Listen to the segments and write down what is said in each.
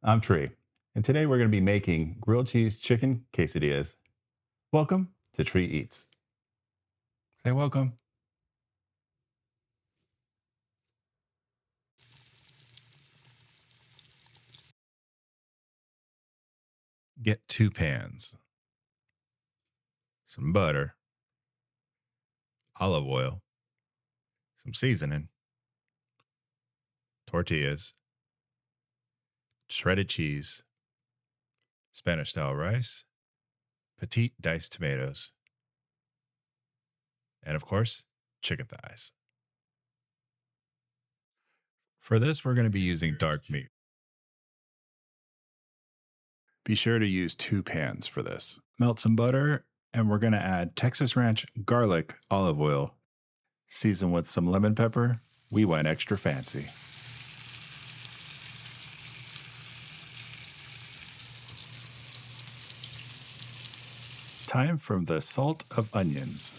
I'm Tree, and today we're going to be making grilled cheese chicken quesadillas. Welcome to Tree Eats. Say welcome. Get 2 pans, some butter, olive oil, some seasoning, tortillas, shredded cheese, Spanish style rice, petite diced tomatoes, and of course, chicken thighs. For this, we're going to be using dark meat. Be sure to use 2 pans for this. Melt some butter, and we're going to add Texas Ranch garlic olive oil. Season with some lemon pepper. We went extra fancy. Time for the salt of onions.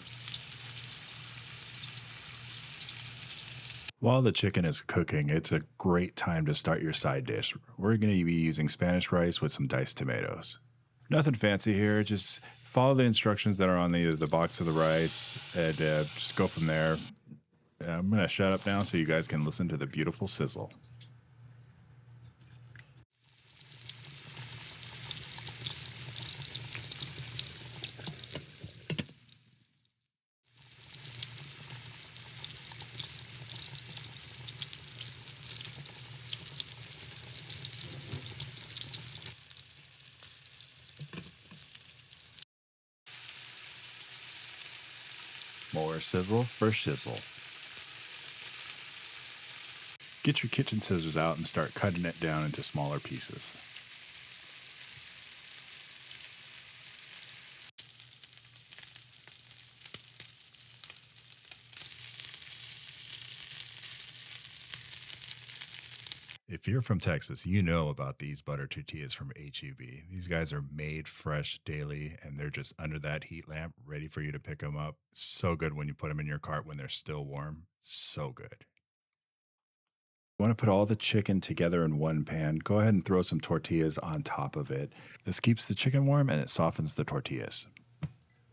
While the chicken is cooking, it's a great time to start your side dish. We're going to be using Spanish rice with some diced tomatoes. Nothing fancy here, just follow the instructions that are on the box of the rice and just go from there. I'm going to shut up now so you guys can listen to the beautiful sizzle. More sizzle for shizzle. Get your kitchen scissors out and start cutting it down into smaller pieces. If you're from Texas, you know about these butter tortillas from HEB. These guys are made fresh daily, and they're just under that heat lamp, ready for you to pick them up. So good when you put them in your cart when they're still warm. So good. You want to put all the chicken together in one pan. Go ahead and throw some tortillas on top of it. This keeps the chicken warm and it softens the tortillas.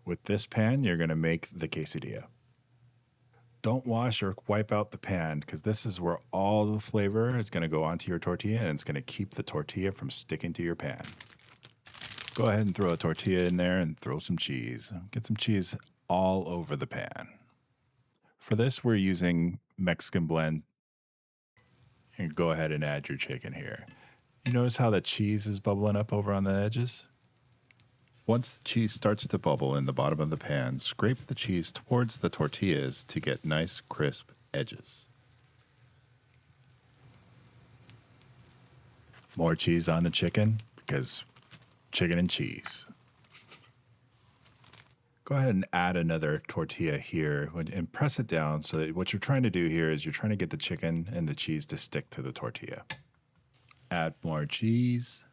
With this pan, you're going to make the quesadilla. Don't wash or wipe out the pan because this is where all the flavor is going to go onto your tortilla and it's going to keep the tortilla from sticking to your pan. Go ahead and throw a tortilla in there and throw some cheese. Get some cheese all over the pan. For this, we're using Mexican blend. And go ahead and add your chicken here. You notice how the cheese is bubbling up over on the edges? Once the cheese starts to bubble in the bottom of the pan, scrape the cheese towards the tortillas to get nice, crisp edges. More cheese on the chicken because chicken and cheese. Go ahead and add another tortilla here and press it down so that what you're trying to do here is you're trying to get the chicken and the cheese to stick to the tortilla. Add more cheese.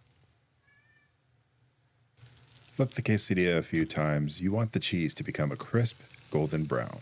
Flip the quesadilla a few times. You want the cheese to become a crisp golden brown.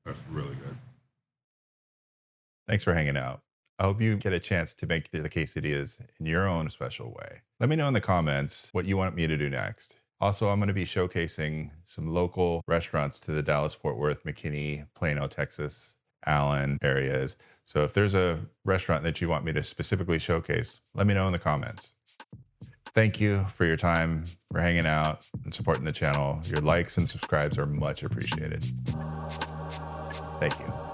That's really good. Thanks for hanging out. I hope you get a chance to make the quesadillas in your own special way. Let me know in the comments what you want me to do next. Also, I'm going to be showcasing some local restaurants to the Dallas-Fort Worth, McKinney, Plano, Texas, Allen areas. So if there's a restaurant that you want me to specifically showcase, let me know in the comments. Thank you for your time, for hanging out and supporting the channel. Your likes and subscribes are much appreciated. Thank you.